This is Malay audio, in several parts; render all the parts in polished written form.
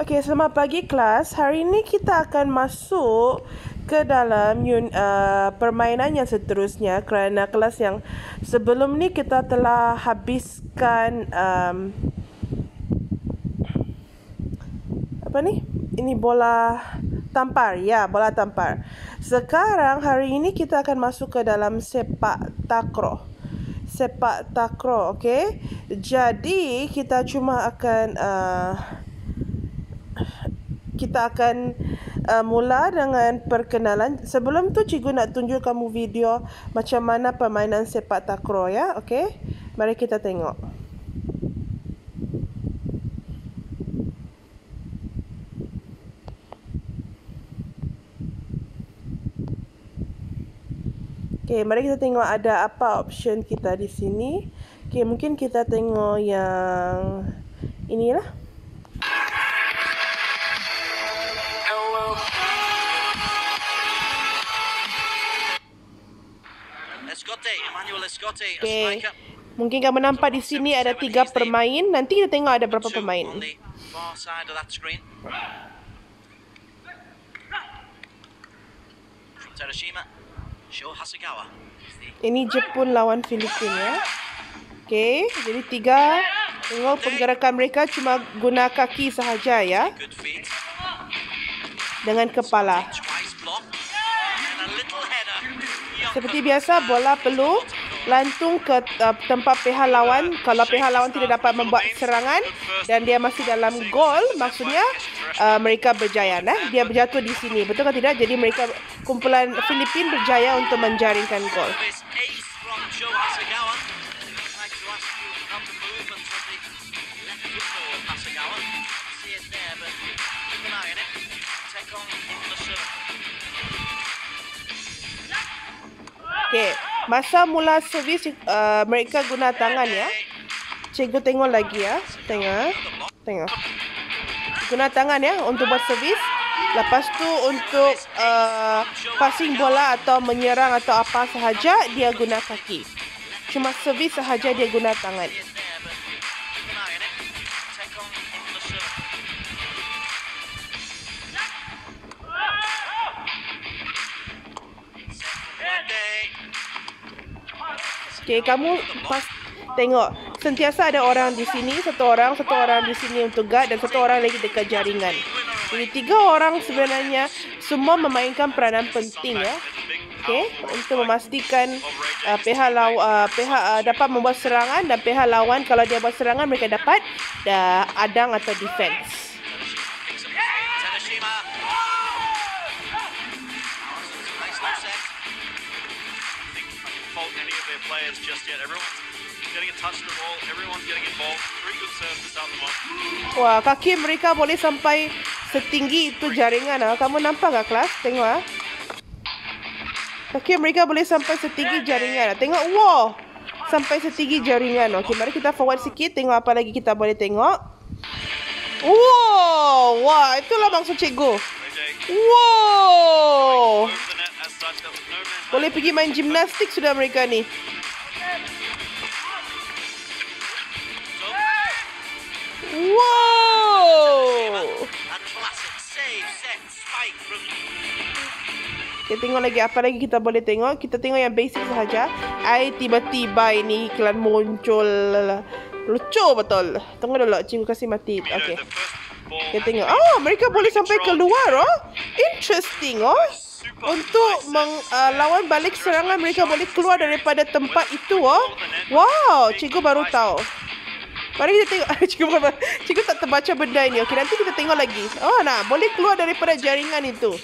Okey, selamat pagi kelas. Hari ini kita akan masuk ke dalam permainan yang seterusnya kerana kelas yang sebelum ni kita telah habiskan apa ni? Ini bola tampar. Ya, bola tampar. Sekarang hari ini kita akan masuk ke dalam sepak takraw. Sepak takraw, okey? Jadi kita cuma akan mula dengan perkenalan. Sebelum tu cikgu nak tunjuk kamu video macam mana permainan sepak takraw ya. Okey. Mari kita tengok. Okey, mari kita tengok ada apa option kita di sini. Okey, mungkin kita tengok yang inilah. Okay. Mungkin kamu nampak di sini ada 3 pemain. Nanti kita tengok ada berapa pemain. Ini Jepun lawan Filipina ya. Okay, jadi 3. Tengok pergerakan mereka cuma guna kaki sahaja ya. Dengan kepala. Seperti biasa, bola perlu lantung ke tempat pihak lawan. Kalau pihak lawan tidak dapat membuat serangan dan dia masih dalam gol, maksudnya mereka berjaya. Dia berjatuh di sini. Betul atau tidak? Jadi mereka, kumpulan Filipin berjaya untuk menjaringkan gol. Okey, masa mula servis mereka guna tangan ya. Cikgu tengok lagi ya. Tengok. Guna tangan ya untuk buat servis. Lepas tu untuk passing bola atau menyerang atau apa sahaja dia guna kaki. Cuma servis sahaja dia guna tangan. Okey, kamu tengok sentiasa ada orang di sini, satu orang di sini untuk guard dan satu orang lagi dekat jaringan. Jadi 3 orang sebenarnya semua memainkan peranan penting ya. Okey, untuk memastikan pihak dapat membuat serangan dan pihak lawan kalau dia buat serangan mereka dapat adang atau defense. Players just yet. Everyone's getting a touch the ball. Everyone's getting involved. 3 good serves to start them off. Wah, kaki mereka boleh sampai setinggi itu jaringan. Kamu nampak tak kelas? Tengok kaki mereka boleh sampai setinggi jaringan. Tengok, wow, sampai setinggi jaringan. Okey, mari kita forward sikit. Tengok apa lagi kita boleh tengok. Wow, wah, itulah maksud cikgu. Wow, boleh pergi main gimnastik sudah mereka ni. Wow. Kita tengok lagi apa lagi kita boleh tengok. Kita tengok yang basic sahaja. Tiba-tiba ini iklan muncul. Lucu betul. Tunggu dulu, cikgu kasih mati. Okey. Kita tengok. Mereka boleh sampai keluar Interesting untuk lawan balik serangan mereka boleh keluar daripada tempat itu Wow, cikgu baru tahu. Mari kita tengok. Cikgu tak terbaca benda ini. Okey, nanti kita tengok lagi. Boleh keluar daripada jaringan itu.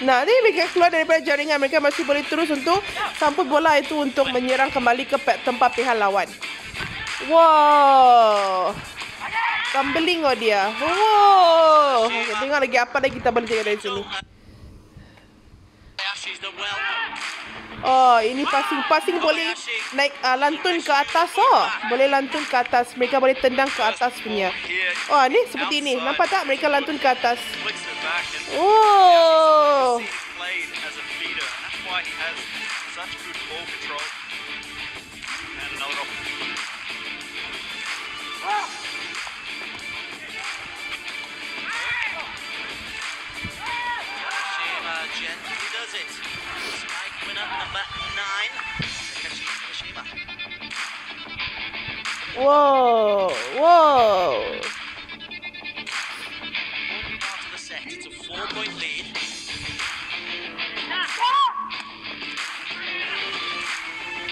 Ni mereka keluar daripada jaringan. Mereka masih boleh terus untuk samput bola itu untuk menyerang kembali ke tempat pihak lawan. Wow, gambling dia. Wow. Okay, tengok lagi apa lagi kita boleh tengok dari sini. Ini passing boleh naik lantun ke atas boleh lantun ke atas. Mereka boleh tendang ke atas punya. Ni seperti ini. Nampak tak mereka lantun ke atas? Oh. Wow. Wow. Part of the set. It's a 4-point lead.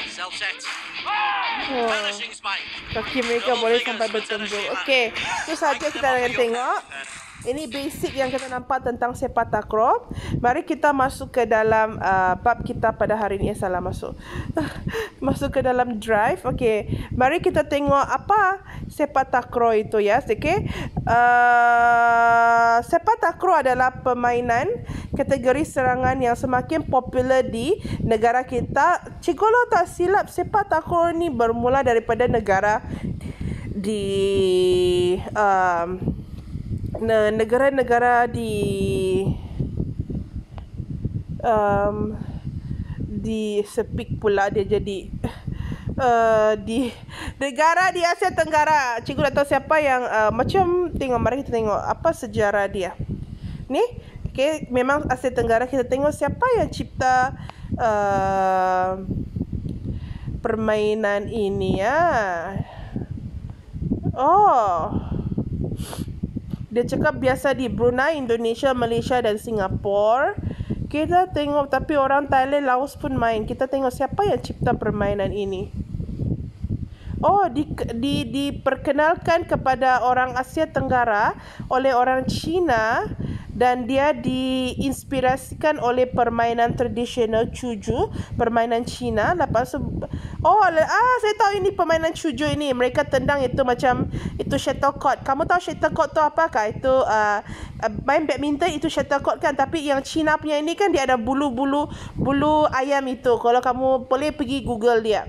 Self set. Wow. Vanishing spike. Kaki mereka boleh sampai bertembung. Okey, itu saja kita akan tengok. Ini basic yang kita nampak tentang sepak takraw. Mari kita masuk ke dalam bab kita pada hari ini. Salah masuk. Masuk ke dalam drive. Okey, mari kita tengok apa sepak takraw itu ya. Okey. Sepak takraw adalah permainan kategori serangan yang semakin popular di negara kita. Cikgu tak silap, sepak takraw ni bermula daripada negara di negara-negara di sepik pula dia jadi di negara di Asia Tenggara. Cikgu tak tahu siapa yang macam tengok, mari kita tengok apa sejarah dia. Ni, okey, memang Asia Tenggara. Kita tengok siapa yang cipta permainan ini ya. Oh. Dia cakap biasa di Brunei, Indonesia, Malaysia dan Singapura. Kita tengok, tapi orang Thailand, Laos pun main. Kita tengok siapa yang cipta permainan ini. Oh, diperkenalkan kepada orang Asia Tenggara oleh orang Cina dan dia diinspirasikan oleh permainan tradisional cuju, permainan Cina. Lepas tu, saya tahu ini permainan cuju ini. Mereka tendang itu macam itu shuttlecock. Kamu tahu shuttlecock tu apakah? Itu main badminton itu shuttlecock kan, tapi yang Cina punya ini kan dia ada bulu ayam itu. Kalau kamu boleh pergi Google dia.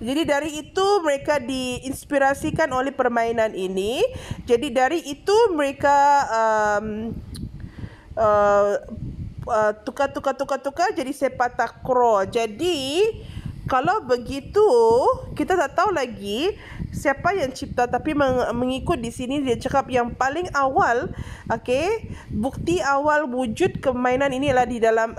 Jadi dari itu mereka diinspirasikan oleh permainan ini. Jadi dari itu mereka tukar jadi sepak takraw. Jadi kalau begitu kita tak tahu lagi siapa yang cipta, tapi mengikut di sini dia cakap yang paling awal, okey, bukti awal wujud permainan ini adalah di dalam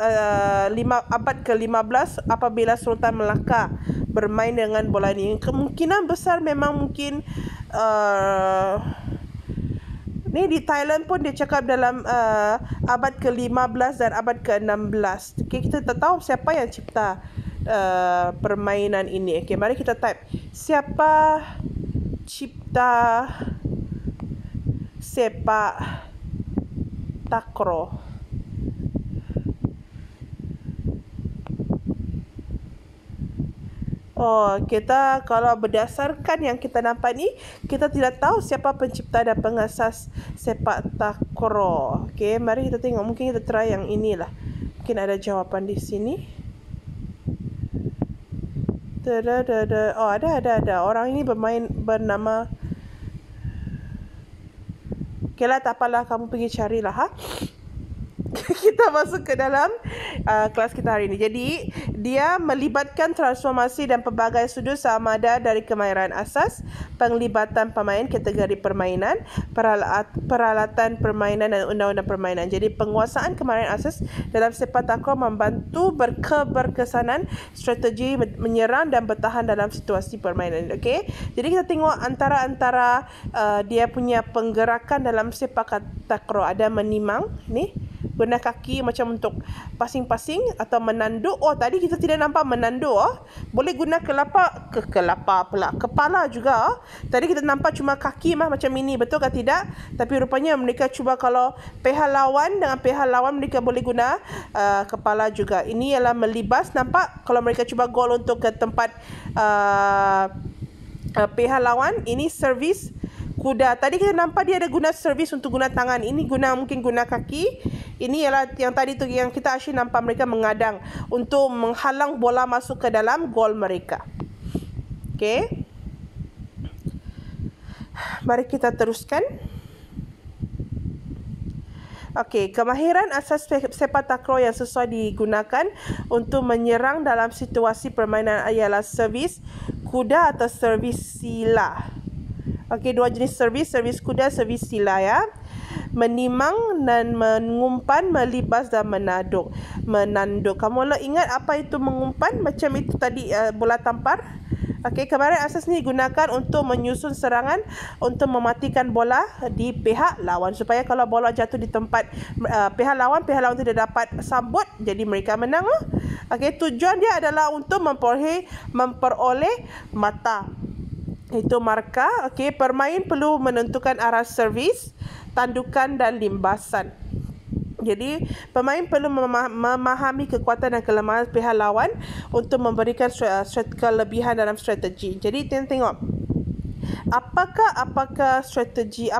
abad ke-15 apabila Sultan Melaka bermain dengan bola ini. Kemungkinan besar memang mungkin ni di Thailand pun dia cakap dalam abad ke-15 dan abad ke-16. Okay, kita tak tahu siapa yang cipta permainan ini. Okay, mari kita type siapa cipta sepak takraw. Oh, kita kalau berdasarkan yang kita nampak ni, kita tidak tahu siapa pencipta dan pengasas sepak takraw. Okey, mari kita tengok. Mungkin kita try yang inilah. Mungkin ada jawapan di sini. Oh, ada. Orang ini bernama. Okeylah, tak apalah, kamu pergi carilah, ha. Kita masuk ke dalam kelas kita hari ini. Jadi, dia melibatkan transformasi dan pelbagai sudut sama ada dari kemahiran asas, penglibatan pemain, kategori permainan, peralatan permainan dan undang-undang permainan. Jadi, penguasaan kemahiran asas dalam sepak takraw membantu berkeberkesanan strategi menyerang dan bertahan dalam situasi permainan. Okey. Jadi, kita tengok antara dia punya penggerakan dalam sepak takraw. Ada menimang ni, guna kaki macam untuk pasing-pasing atau menanduk. Oh, tadi kita tidak nampak menanduk. Boleh guna kepala juga. Tadi kita nampak cuma kaki macam ini. Betul ke tidak? Tapi rupanya mereka cuba kalau pihak lawan dengan pihak lawan mereka boleh guna kepala juga. Ini ialah melibas. Nampak kalau mereka cuba gol untuk ke tempat pihak lawan. Ini servis kuda. Tadi kita nampak dia ada guna servis untuk guna tangan. Ini mungkin guna kaki. Ini ialah yang tadi tu yang kita asyik nampak mereka mengadang untuk menghalang bola masuk ke dalam gol mereka. Okey. Mari kita teruskan. Okey, kemahiran asas sepak takraw yang sesuai digunakan untuk menyerang dalam situasi permainan ialah servis kuda atau servis sila. Okey, dua jenis servis kuda, servis sila ya. Menimang dan mengumpan, melibas dan menanduk. Kamu ingat apa itu mengumpan? Macam itu tadi bola tampar. Okey, kebaran asas ni digunakan untuk menyusun serangan untuk mematikan bola di pihak lawan supaya kalau bola jatuh di tempat pihak lawan tidak dapat sambut, jadi mereka menang lah. Okey, tujuan dia adalah untuk memperoleh mata. Itu markah. Okey, permain perlu menentukan arah servis, tandukan dan limbasan. Jadi, pemain perlu memahami kekuatan dan kelemahan pihak lawan untuk memberikan kelebihan dalam strategi. Jadi, tengok. Apakah strategi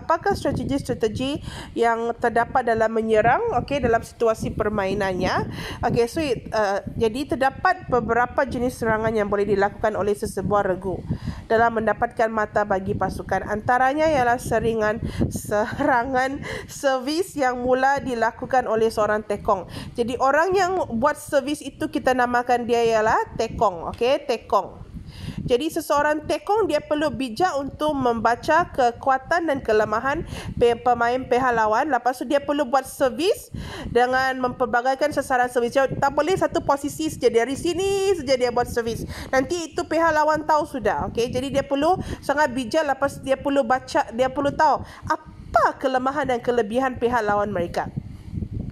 yang terdapat dalam menyerang, okey, dalam situasi permainannya. Okey, so jadi terdapat beberapa jenis serangan yang boleh dilakukan oleh sesebuah regu dalam mendapatkan mata bagi pasukan. Antaranya ialah serangan servis yang mula dilakukan oleh seorang tekong. Jadi orang yang buat servis itu kita namakan dia ialah tekong. Okey, tekong. Jadi seseorang tekong dia perlu bijak untuk membaca kekuatan dan kelemahan pemain pihak lawan. Lepas tu dia perlu buat servis dengan memperbagaikan sasaran servis. Tak boleh satu posisi saja, dari sini saja dia buat servis. Nanti itu pihak lawan tahu sudah. Okey, jadi dia perlu sangat bijak. Lepas dia perlu baca, dia perlu tahu apa kelemahan dan kelebihan pihak lawan mereka.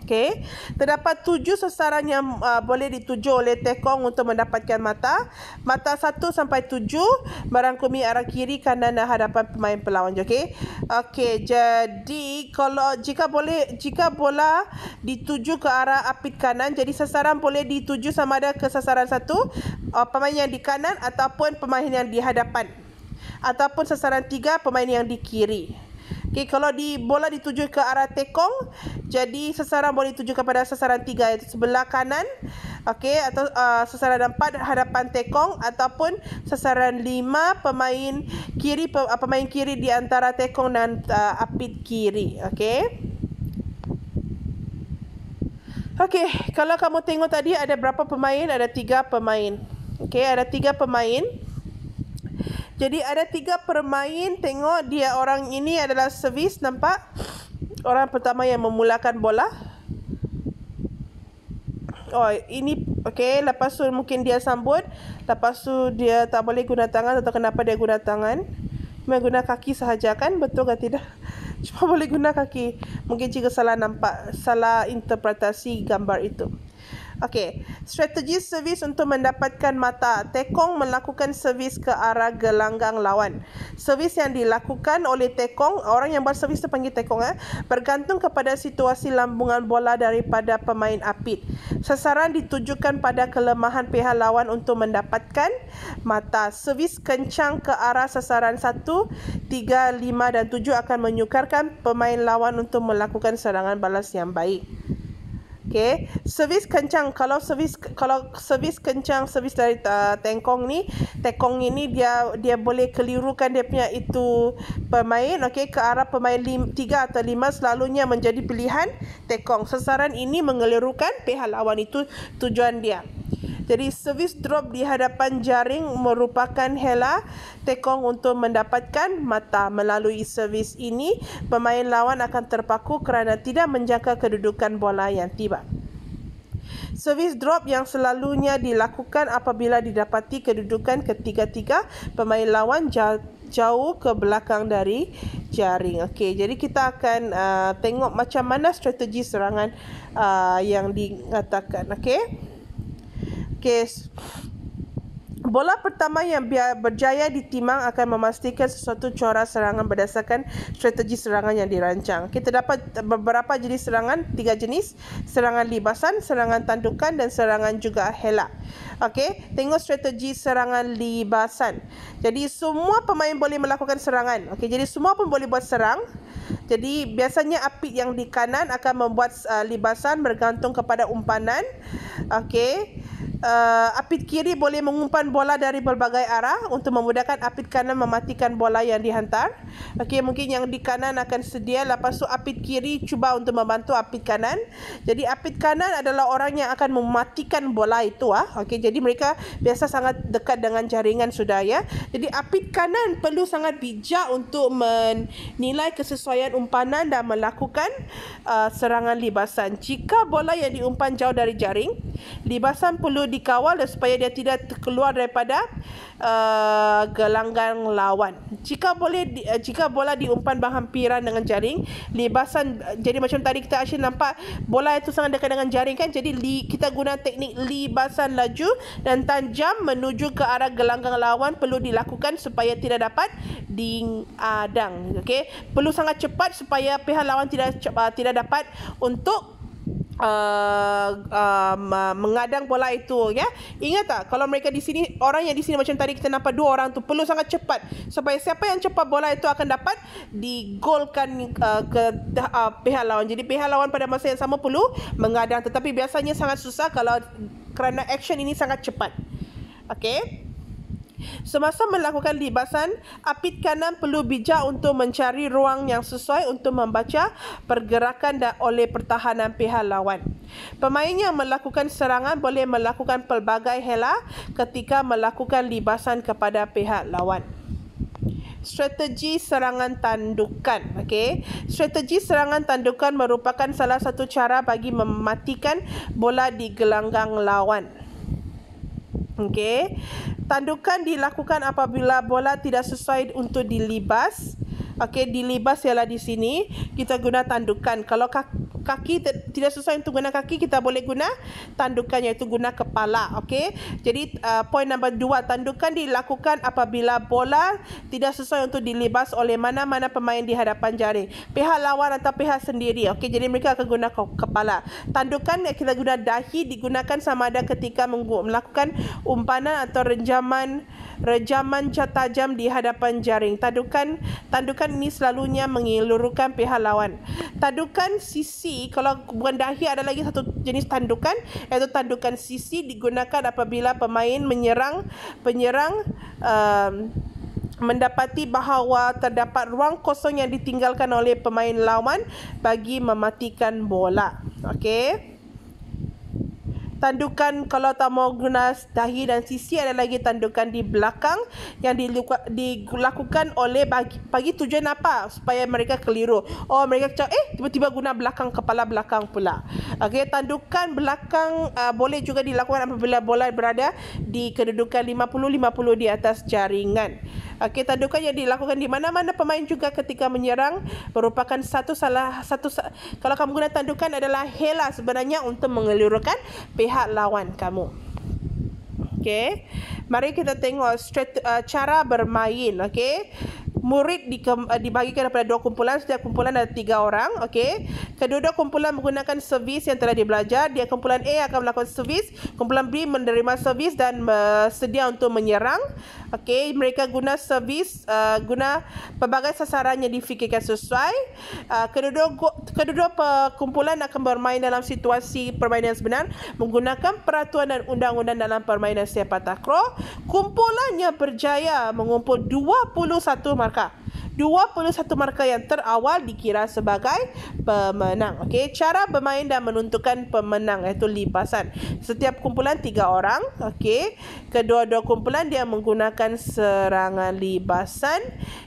Okey, terdapat 7 sasaran yang boleh dituju oleh tekong untuk mendapatkan mata. Mata 1 sampai 7 merangkumi arah kiri, kanan dan hadapan pemain pelawan. Okey. Okey, jadi jika bola dituju ke arah apit kanan, jadi sasaran boleh dituju sama ada ke sasaran 1 pemain yang di kanan ataupun pemain yang di hadapan. Ataupun sasaran 3 pemain yang di kiri. Okey, kalau bola dituju ke arah tekong, jadi sasaran boleh dituju kepada sasaran 3 iaitu sebelah kanan. Okey, atau sasaran 4 hadapan tekong ataupun sasaran 5 pemain kiri di antara tekong dan apit kiri. Okey. Okey, kalau kamu tengok tadi ada berapa pemain? Ada 3 pemain. Okey, ada 3 pemain. Jadi ada 3 pemain. Tengok dia, orang ini adalah servis, nampak? Orang pertama yang memulakan bola. Oh, ini okey, lepas tu mungkin dia sambut. Lepas tu dia tak boleh guna tangan, atau kenapa dia guna tangan? Guna kaki sahaja kan? Betul ke tidak? Cuma boleh guna kaki. Mungkin jika salah interpretasi gambar itu. Okey, strategi servis untuk mendapatkan mata. Tekong melakukan servis ke arah gelanggang lawan. Servis yang dilakukan oleh tekong, orang yang buat servis terpanggil tekong, bergantung kepada situasi lambungan bola daripada pemain apit. Sasaran ditujukan pada kelemahan pihak lawan untuk mendapatkan mata. Servis kencang ke arah sasaran 1, 3, 5 dan 7 akan menyukarkan pemain lawan untuk melakukan serangan balas yang baik. Okey, servis kencang. Kalau servis kencang, servis dari tekong ini dia boleh kelirukan dia punya itu pemain, okey, ke arah pemain 3 atau 5 selalunya menjadi pilihan tekong. Sasaran ini mengelirukan pihak lawan, itu tujuan dia. Jadi servis drop di hadapan jaring merupakan hela tekong untuk mendapatkan mata. Melalui servis ini, pemain lawan akan terpaku kerana tidak menjangka kedudukan bola yang tiba. Servis drop yang selalunya dilakukan apabila didapati kedudukan ketiga-tiga pemain lawan jauh ke belakang dari jaring. Okey, jadi kita akan tengok macam mana strategi serangan yang dikatakan. Okey. Okey. Bola pertama yang berjaya ditimang akan memastikan sesuatu corak serangan berdasarkan strategi serangan yang dirancang. Kita dapat beberapa jenis serangan, 3 jenis. Serangan libasan, serangan tandukan dan serangan juga hela. Okey, tengok strategi serangan libasan. Jadi semua pemain boleh melakukan serangan. Okey, jadi semua pun boleh buat serang. Jadi biasanya apit yang di kanan akan membuat libasan bergantung kepada umpanan. Okey. Apit kiri boleh mengumpan bola dari berbagai arah untuk memudahkan apit kanan mematikan bola yang dihantar. Okey, mungkin yang di kanan akan sedia, lepas tu apit kiri cuba untuk membantu apit kanan. Jadi apit kanan adalah orang yang akan mematikan bola itu. Okey, jadi mereka biasa sangat dekat dengan jaringan sudah ya. Jadi apit kanan perlu sangat bijak untuk menilai kesesuaian umpanan dan melakukan serangan libasan. Jika bola yang diumpan jauh dari jaring, libasan perlu dikawal dan supaya dia tidak keluar daripada gelanggang lawan. Jika bola diumpan berhampiran dengan jaring, libasan, jadi macam tadi kita asyik nampak bola itu sangat dekat dengan jaring kan, jadi kita guna teknik libasan laju dan tajam menuju ke arah gelanggang lawan perlu dilakukan supaya tidak dapat diadang. Okey, perlu sangat cepat supaya pihak lawan tidak dapat untuk mengadang bola itu, ya. Ingat tak, kalau mereka di sini, orang yang di sini macam tadi kita nampak 2 orang tu, perlu sangat cepat supaya siapa yang cepat bola itu akan dapat digolkan ke pihak lawan. Jadi pihak lawan pada masa yang sama perlu mengadang, tetapi biasanya sangat susah kerana action ini sangat cepat. Okey. Semasa melakukan libasan, apit kanan perlu bijak untuk mencari ruang yang sesuai untuk membaca pergerakan oleh pertahanan pihak lawan. Pemain yang melakukan serangan boleh melakukan pelbagai hela ketika melakukan libasan kepada pihak lawan. Strategi serangan tandukan. Okey. Strategi serangan tandukan merupakan salah satu cara bagi mematikan bola di gelanggang lawan. Okey. Tandukan dilakukan apabila bola tidak sesuai untuk dilibas. Okey, dilibas ialah di sini kita guna tandukan. Kalau kaki tidak sesuai untuk guna kaki, kita boleh guna tandukan, iaitu guna kepala. Okey. Jadi poin nombor 2, tandukan dilakukan apabila bola tidak sesuai untuk dilibas oleh mana-mana pemain di hadapan jaring, pihak lawan atau pihak sendiri. Okey, jadi mereka akan guna kepala. Tandukan yang kita guna dahi digunakan sama ada ketika melakukan umpanan atau rejaman tajam di hadapan jaring. Tandukan ini selalunya menyeluruhkan pihak lawan. Tandukan sisi, kalau bukan dahi, ada lagi satu jenis tandukan, iaitu tandukan sisi, digunakan apabila penyerang mendapati bahawa terdapat ruang kosong yang ditinggalkan oleh pemain lawan bagi mematikan bola. Okey. Tandukan kalau tak mau guna dahi dan sisi, ada lagi tandukan di belakang yang dilakukan oleh bagi tujuan apa? Supaya mereka keliru. Oh, mereka tiba-tiba guna kepala belakang pula. Okey, tandukan belakang boleh juga dilakukan apabila bola berada di kedudukan 50-50 di atas jaringan. Okey, tandukan yang dilakukan di mana-mana pemain juga ketika menyerang merupakan kalau kamu guna tandukan adalah hela sebenarnya untuk mengelurukan pihak lawan kamu. Okey, mari kita tengok cara bermain. Okey, murid dibagikan kepada 2 kumpulan. Setiap kumpulan ada 3 orang. Okey, kedua-dua kumpulan menggunakan servis yang telah dibelajar. Kumpulan A akan melakukan servis, kumpulan B menerima servis dan bersedia untuk menyerang. Okey, mereka guna servis, guna pelbagai sasaran yang difikirkan sesuai. Kedua-dua kumpulan akan bermain dalam situasi permainan sebenar menggunakan peraturan dan undang-undang dalam permainan sepak takraw. Kumpulan yang berjaya mengumpul 21 markah. 21 markah yang terawal dikira sebagai pemenang. Okey, cara bermain dan menentukan pemenang iaitu libasan. Setiap kumpulan 3 orang. Okey, kedua-dua kumpulan dia menggunakan serangan libasan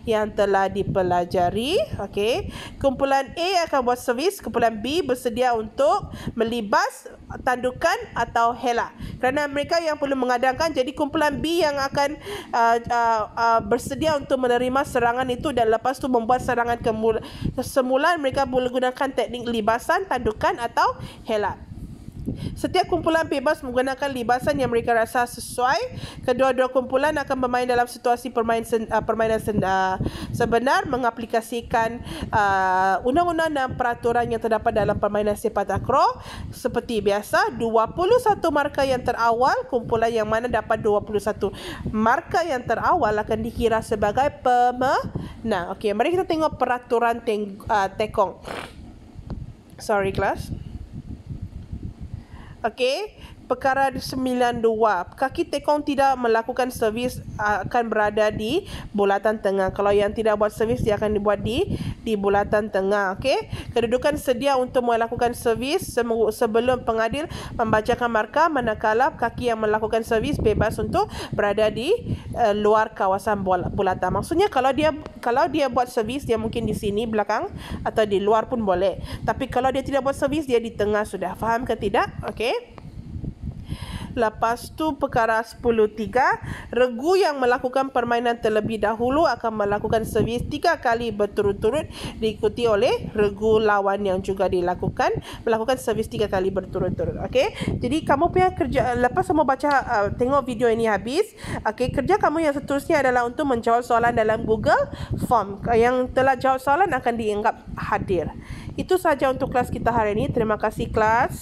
yang telah dipelajari. Okey, kumpulan A akan buat servis, kumpulan B bersedia untuk melibas, tandukan atau hela. Kerana mereka yang perlu mengadangkan, jadi kumpulan B yang akan bersedia untuk menerima serangan itu dan lepas tu membuat serangan semula. Mereka boleh gunakan teknik libasan, tandukan atau hela. Setiap kumpulan bebas menggunakan libasan yang mereka rasa sesuai. Kedua-dua kumpulan akan bermain dalam situasi permainan sebenar, mengaplikasikan undang-undang dan peraturan yang terdapat dalam permainan sepak takraw. Seperti biasa, 21 markah yang terawal, kumpulan yang mana dapat 21 markah yang terawal akan dikira sebagai pemenang. Okey, mari kita tengok peraturan tekong. Sorry kelas. Okey, perkara 92. Kaki tekong tidak melakukan servis akan berada di bulatan tengah. Kalau yang tidak buat servis, dia akan dibuat di bulatan tengah. Okey, kedudukan sedia untuk melakukan servis sebelum pengadil membacakan markah, manakala kaki yang melakukan servis bebas untuk berada di luar kawasan bulatan. Maksudnya kalau dia buat servis, dia mungkin di sini belakang atau di luar pun boleh. Tapi kalau dia tidak buat servis, dia di tengah sudah. Faham ke tidak? Okey. Lepas tu perkara 10.3, regu yang melakukan permainan terlebih dahulu akan melakukan servis 3 kali berturut-turut, diikuti oleh regu lawan yang juga melakukan servis 3 kali berturut-turut. Okey. Jadi kamu punya kerja, lepas kamu baca tengok video ini habis, okey, kerja kamu yang seterusnya adalah untuk menjawab soalan dalam Google Form. Yang telah jawab soalan akan dianggap hadir. Itu saja untuk kelas kita hari ini. Terima kasih kelas.